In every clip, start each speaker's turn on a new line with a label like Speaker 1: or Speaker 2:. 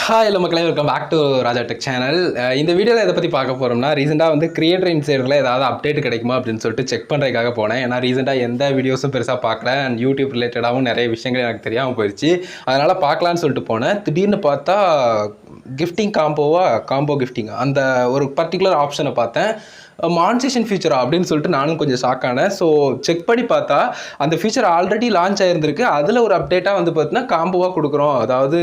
Speaker 1: Hi எல்லா மக்களே, welcome back to Raja tech channel. இந்த வீடியோவில் எதை பற்றி பார்க்க போகிறோம்னா, ரீசெண்டாக வந்து கிரியேட்டர் இன்சைடரில் ஏதாவது அப்டேட் கிடைக்குமா அப்படின்னு சொல்லிட்டு செக் பண்ணுறதுக்காக போனேன். ஏன்னா ரீசெண்டாக எந்த வீடியோஸும் பெருசாக பார்க்கல அண்ட் யூடியூப் ரிலேட்டடாகவும் நிறைய விஷயங்கள் எனக்கு தெரியாமல் போயிடுச்சு. அதனால் பார்க்கலான்னு சொல்லிட்டு போனேன். திடீர்னு பார்த்தா கிஃப்டிங் காம்போ கிஃப்டிங் அந்த ஒரு பர்டிகுலர் ஆப்ஷனை பார்த்தேன். மான்சேஷன் ஃபீச்சரா அப்படின்னு சொல்லிட்டு நானும் கொஞ்சம் ஷாக் ஆனேன். ஸோ செக் பண்ணி பார்த்தா அந்த ஃபீச்சர் ஆல்ரெடி லான்ச் ஆகிருந்திருக்கு. அதில் ஒரு அப்டேட்டாக வந்து பார்த்தீங்கன்னா காம்போவாக கொடுக்குறோம், அதாவது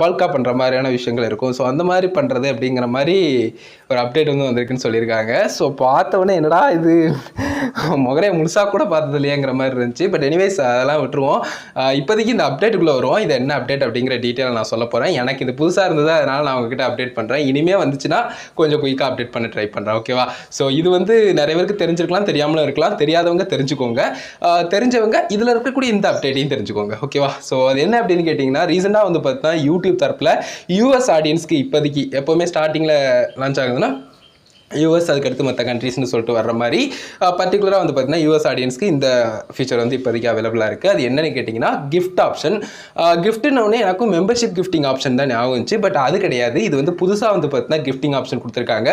Speaker 1: பல்காக பண்ணுற மாதிரியான விஷயங்கள் இருக்கும். ஸோ அந்த மாதிரி பண்ணுறது அப்படிங்கிற மாதிரி ஒரு அப்டேட் வந்து வந்திருக்குன்னு சொல்லியிருக்காங்க. ஸோ பார்த்தவொடனே என்னடா இது முகரையை முழுசாக கூட பார்த்தது இல்லையாங்கிற மாதிரி இருந்துச்சு. பட் எனிவேஸ் அதெல்லாம் விட்டுருவோம். இப்போதைக்கு இந்த அப்டேட்டுக்குள்ளே வருவோம். இது என்ன அப்டேட் அப்படிங்கிற டீட்டெயில் நான் சொல்ல போகிறேன். எனக்கு இது புதுசாக இருந்தது, அதனால் நான் உங்ககிட்ட அப்டேட் பண்ணுறேன். இனிமேல் வந்துச்சுன்னா கொஞ்சம் குயிக்காக அப்டேட் பண்ண ட்ரை பண்ணுறேன், ஓகேவா? ஸோ இது வந்து நிறைய பேருக்கு தெரிஞ்சிருக்கலாம், தெரியாமலும் இருக்கலாம். தெரியாதவங்க தெரிஞ்சுக்கோங்க, தெரிஞ்சவங்க இதில் இருக்கக்கூடிய இந்த அப்டேட்டையும் தெரிஞ்சுக்கோங்க, ஓகேவா? ஸோ அது என்ன அப்படின்னு கேட்டிங்கன்னா, ரீசெண்டாக வந்து பார்த்தீங்கன்னா யூடியூப் தரப்பில் யூஎஸ் ஆடியன்ஸ்க்கு இப்போதைக்கு எப்போவுமே ஸ்டார்டிங்கில் லான்ச் ஆகுதுன்னா யூஎஸ், அதுக்கடுத்து மற்ற கண்ட்ரீஸ்னு சொல்லிட்டு வர்ற மாதிரி பர்டிகுலராக வந்து பார்த்தீங்கன்னா யூஎஸ் ஆடியன்ஸ்க்கு இந்த ஃபீச்சர் வந்து இப்போதைக்கு அவைலபிளாக இருக்குது. அது என்னென்னு கேட்டிங்கன்னா கிஃப்ட் ஆப்ஷன். கிஃப்ட்னு எனக்கும் மெம்பர்ஷிப் கிஃப்டிங் ஆப்ஷன் தான் ஞாபகம் இருந்துச்சு. பட் அது கிடையாது. இது வந்து புதுசாக வந்து பார்த்தீங்கன்னா கிஃப்டிங் ஆப்ஷன் கொடுத்துருக்காங்க.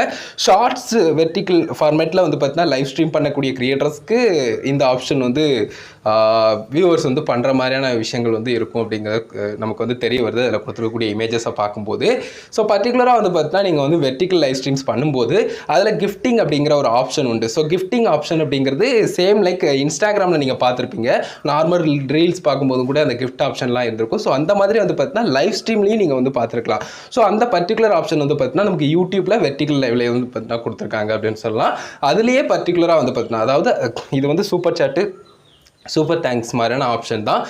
Speaker 1: ஷார்ட்ஸ் வெர்டிக்கல் ஃபார்மேட்டில் வந்து பார்த்தீங்கன்னா லைவ் ஸ்ட்ரீம் பண்ணக்கூடிய கிரியேட்டர்ஸ்க்கு இந்த ஆப்ஷன் வந்து வியூவர்ஸ் வந்து பண்ணுற மாதிரியான விஷயங்கள் வந்து இருக்கும் அப்படிங்கிறது நமக்கு வந்து தெரிய வருது அதில் கொடுத்துருக்கக்கூடிய இமேஜஸை பார்க்கும்போது. ஸோ பர்டிகுலராக வந்து பார்த்தீங்கன்னா நீங்கள் வந்து வெர்டிக்கல் லைவ் ஸ்ட்ரீம்ஸ் பண்ணும்போது அதில் கிஃப்டிங் அப்படிங்கிற ஒரு ஆப்ஷன் உண்டு. ஸோ கிஃப்டிங் ஆப்ஷன் அப்படிங்கிறது சேம் லைக் இன்ஸ்டாகிராமில் நீங்கள் பார்த்துருப்பீங்க. நார்மல் ரீல்ஸ் பார்க்கும்போது கூட அந்த கிஃப்ட் ஆப்ஷன்லாம் இருந்திருக்கும். ஸோ அந்த மாதிரி வந்து பார்த்தீங்கன்னா லைவ் ஸ்ட்ரீம்லேயும் நீங்கள் வந்து பார்த்துருக்கலாம். ஸோ அந்த பர்டிகுலர் ஆப்ஷன் வந்து பார்த்தீங்கன்னா நமக்கு யூடியூப்பில் வெர்டிக்கல் லைவ்ல வந்து பார்த்தீங்கன்னா கொடுத்துருக்காங்க அப்படின்னு சொல்லலாம். அதுலேயே பர்டிகுலராக வந்து பார்த்தீங்கன்னா, அதாவது இது வந்து சூப்பர் சாட்டு, சூப்பர் தேங்க்ஸ் மாதிரியான ஆப்ஷன் தான்.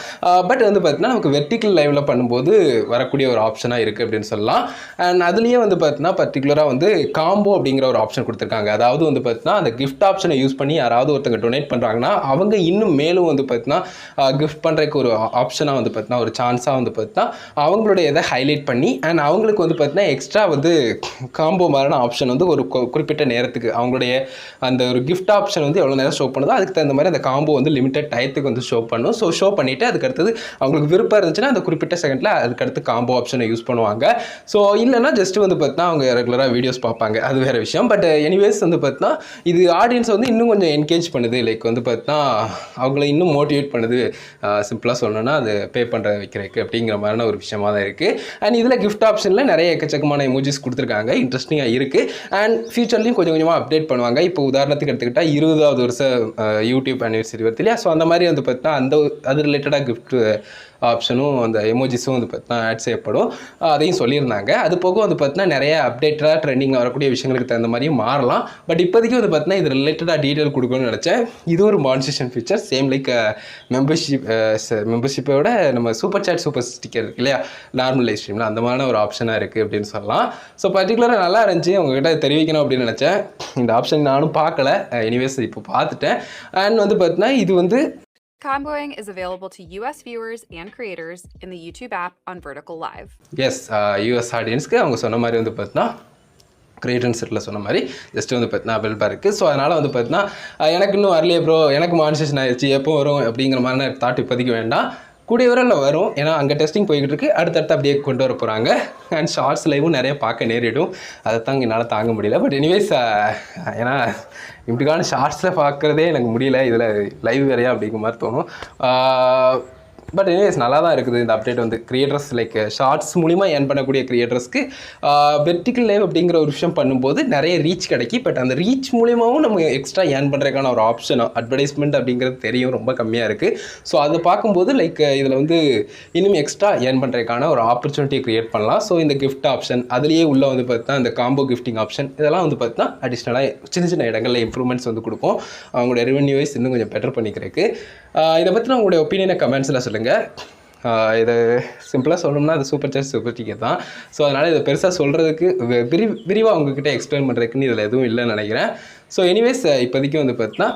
Speaker 1: பட் வந்து பார்த்தீங்கன்னா நமக்கு வெர்டிக்கல் லைவில் பண்ணும்போது வரக்கூடிய ஒரு ஆப்ஷனாக இருக்குது அப்படின்னு சொல்லலாம். அண்ட் அதுலேயே வந்து பார்த்தீங்கன்னா பர்டிகுலராக வந்து காம்போ அப்படிங்கிற ஒரு ஆப்ஷன் கொடுத்துருக்காங்க. அதாவது வந்து பார்த்தீங்கன்னா அந்த கிஃப்ட் ஆப்ஷனை யூஸ் பண்ணி யாராவது ஒருத்தங்க டொனேட் பண்ணுறாங்கன்னா அவங்க இன்னும் மேலும் வந்து பார்த்தீங்கன்னா கிஃப்ட் பண்ணுறதுக்கு ஒரு ஆப்ஷனாக வந்து பார்த்தீங்கன்னா ஒரு சான்ஸாக வந்து பார்த்தீங்கன்னா அவங்களுடைய இதை ஹைலைட் பண்ணி அண்ட் அவங்களுக்கு வந்து பார்த்தீங்கன்னா எக்ஸ்ட்ரா வந்து காம்போ மாதிரியான ஆப்ஷன் வந்து ஒரு குறிப்பிட்ட நேரத்துக்கு அவங்களுடைய அந்த ஒரு கிஃப்ட் ஆப்ஷன் வந்து எவ்வளோ நேரம் ஷோ பண்ணுதோ அதுக்கு தகுந்த மாதிரி அந்த காம்போ வந்து லிமிட்டட் டைத்துக்கு வந்து ஷோ பண்ணும். ஸோ ஷோ பண்ணிவிட்டு அதுக்கடுத்தது அவங்களுக்கு விருப்பம் இருந்துச்சுன்னா அந்த குறிப்பிட்ட செகண்டில் அதுக்கடுத்து காம்போ ஆப்ஷனை யூஸ் பண்ணுவாங்க. ஸோ இல்லைனா ஜஸ்ட் வந்து பார்த்தீங்கன்னா அவங்க ரெகுலராக வீடியோஸ் பார்ப்பாங்க, அது வேறு விஷயம். பட் எனிவேஸ் வந்து பார்த்தீங்கன்னா இது ஆடியன்ஸ் வந்து இன்னும் கொஞ்சம் என்கேஜ் பண்ணுது. லைக் வந்து பார்த்தீங்கன்னா அவங்கள இன்னும் மோட்டிவேட் பண்ணுது. சிம்பிளாக சொல்லணும்னா அது பே பண்ணுற வைக்கிறதுக்கு அப்படிங்கிற மாதிரியான ஒரு விஷயமாக தான் இருக்குது. அண்ட் இதில் கிஃப்ட் ஆப்ஷனில் நிறைய எக்கச்சக்கமான எமோஜிஸ் கொடுத்துருக்காங்க. இன்ட்ரெஸ்டிங்காக இருக்குது. அண்ட் ஃபியூச்சர்லையும் கொஞ்சம் கொஞ்சமாக அப்டேட் பண்ணுவாங்க. இப்போ உதாரணத்துக்கு எடுத்துக்கிட்டால் 20வது வருஷம் யூடியூப் அனிவர்சரி வருது இல்லையா? ஸோ அந்த மாதிரி வந்து பார்த்தீங்கன்னா அது ரிலேட்டடாக கிஃப்ட் ஆப்ஷனும் அந்த எமோஜிஸும் வந்து பார்த்தீங்கன்னா ஆட் செய்யப்படும். அதையும் சொல்லியிருந்தாங்க. அது போக வந்து பார்த்தீங்கன்னா நிறைய அப்டேட்டாக ட்ரெண்டிங் வரக்கூடிய விஷயங்களுக்கு தகுந்த மாதிரியும் மாறலாம். பட் இப்போதைக்கு வந்து பார்த்தீங்கன்னா இது ரிலேட்டடாக டீட்டெயில் கொடுக்கணும்னு நினச்சேன். இது ஒரு மானிட்டரைசேஷன் ஃபீச்சர், சேம் லைக் மெம்பர்ஷிப்போட நம்ம சூப்பர் சாட் சூப்பர் ஸ்டிக்கர் இருக்கு இல்லையா, நார்மல் லைவ் ஸ்ட்ரீமில் அந்த மாதிரியான ஒரு ஆப்ஷனாக இருக்குது அப்படின்னு சொல்லலாம். ஸோ பர்டிகுலராக நல்லா இருந்துச்சு, உங்ககிட்ட தெரிவிக்கணும் அப்படின்னு நினச்சேன். இந்த ஆப்ஷன் நானும் பார்க்கல, எனிவேஸ் இப்போ பார்த்துட்டேன். அண்ட் வந்து பார்த்தீங்கன்னா இது வந்து
Speaker 2: Comboing is available to US viewers and creators in the YouTube app on Vertical Live.
Speaker 1: Yes, US ஆடியன்ஸ்க்கு அவங்க சொன்ன மாதிரி வந்து பார்த்தீங்கன்னா கிரியேட்டர் செட்டில் சொன்ன மாதிரி ஜஸ்ட் வந்து பார்த்தீங்கன்னா அவைலபிளாக இருக்குது. ஸோ அதனால் வந்து பார்த்தீங்கன்னா எனக்கு இன்னும் வரலையே ப்ரோ, எனக்கு மானிட்டரைசேஷன் ஆயிடுச்சு, எப்போ வரும் அப்படிங்கிற மாதிரி தாட் இப்போதைக்கு வேண்டாம். கூடிய விரைவில் வரும். ஏன்னா அங்கே டெஸ்டிங் போய்கிட்டு இருக்குது. அடுத்தடுத்து அப்படியே கொண்டு வர போகிறாங்க. அண்ட் ஷார்ட்ஸ் லைவும் நிறைய பார்க்க நேரிடும். அதை தான் என்னால் தாங்க முடியல. பட் எனிவேஸ் ஏன்னா இப்படிக்கான ஷார்ட்ஸில் பார்க்குறதே எனக்கு முடியல, இதில் லைவ் வேறையா அப்படிங்கிற மாதிரி தோணும். பட் எனிவேஸ் நல்லா தான் இருக்குது இந்த அப்டேட். வந்து கிரியேட்டர்ஸ் லைக் ஷார்ட்ஸ் மூலிமா ஏர்ன் பண்ணக்கூடிய கிரியேட்டர்ஸ்க்கு வெர்டிக்கல் லைவ் அப்படிங்கிற ஒரு விஷயம் பண்ணும்போது நிறைய ரீச் கிடைக்கி. பட் அந்த ரீச் மூலியமாகவும் நம்ம எக்ஸ்ட்ரா ஏர்ன் பண்ணுறதுக்கான ஒரு ஆப்ஷன் அட்வர்டைஸ்மெண்ட் அப்படிங்கிறது தெரியும், ரொம்ப கம்மியாக இருக்குது. ஸோ அதை பார்க்கும்போது லைக் இதில் வந்து இன்னும் எக்ஸ்ட்ரா ஏர்ன் பண்ணுறதுக்கான ஒரு ஆப்பர்ச்சுனிட்டியை க்ரியேட் பண்ணலாம். ஸோ இந்த கிஃப்ட் ஆப்ஷன் அதுலேயே உள்ளே வந்து பார்த்தா இந்த காம்போ கிஃப்டிங் ஆப்ஷன் இதெல்லாம் வந்து பார்த்தா அடிஷ்னலாக சின்ன சின்ன இடங்களில் இம்ப்ரூவ்மெண்ட்ஸ் வந்து கொடுக்கும். அவங்களோட ரெவென்யூ வைஸ் இன்னும் கொஞ்சம் பெட்டர் பண்ணிக்கிறதுக்கு. இதை பற்றி உங்களுடைய ஒப்பீனியனை கமெண்ட்ஸில் சொல்லுங்கள். இது சிம்பிளாக சொல்லணும்னா அது சூப்பர் சாட் சூப்பர் டிக்கெட் தான். ஸோ அதனால் இதை பெருசாக சொல்கிறதுக்கு விரிவாக உங்ககிட்ட எக்ஸ்பிளைன் பண்ணுறதுக்குன்னு இதில் எதுவும் இல்லைன்னு நினைக்கிறேன். ஸோ எனிவேஸ் இப்போதைக்கு வந்து பார்த்தீங்கன்னா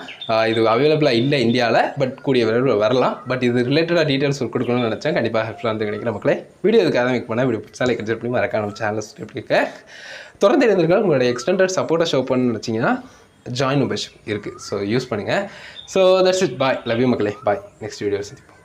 Speaker 1: இது அவைலபிளாக இல்லை இந்தியாவில். பட் கூடிய விரைவில் வரலாம். பட் இது ரிலேட்டடாக டீட்டெயில்ஸ் கொடுக்கணும்னு நினச்சேன். கண்டிப்பாக ஹெல்ப்ஃபுல்லாக இருந்து நினைக்கிற மக்களே. வீடியோ இதுக்காக மேக் பண்ணால் வீடியோ பிடிச்சா லைக் பண்ணி மறக்காம சேனல் சப்ஸ்கிரைப் பண்ணிக்க. தொடர்ந்து இருந்திருக்கால் உங்களுடைய எக்ஸ்டெண்டட் சப்போர்ட்டை ஷோ பண்ணணும்னு நினச்சிங்கன்னா ஜாயின் மெம்பர்ஷிப் இருக்குது. ஸோ யூஸ் பண்ணுங்கள். So that's it. Bye. Love you மக்களே. பாய். நெக்ஸ்ட் வீடியோ சந்திப்போம்.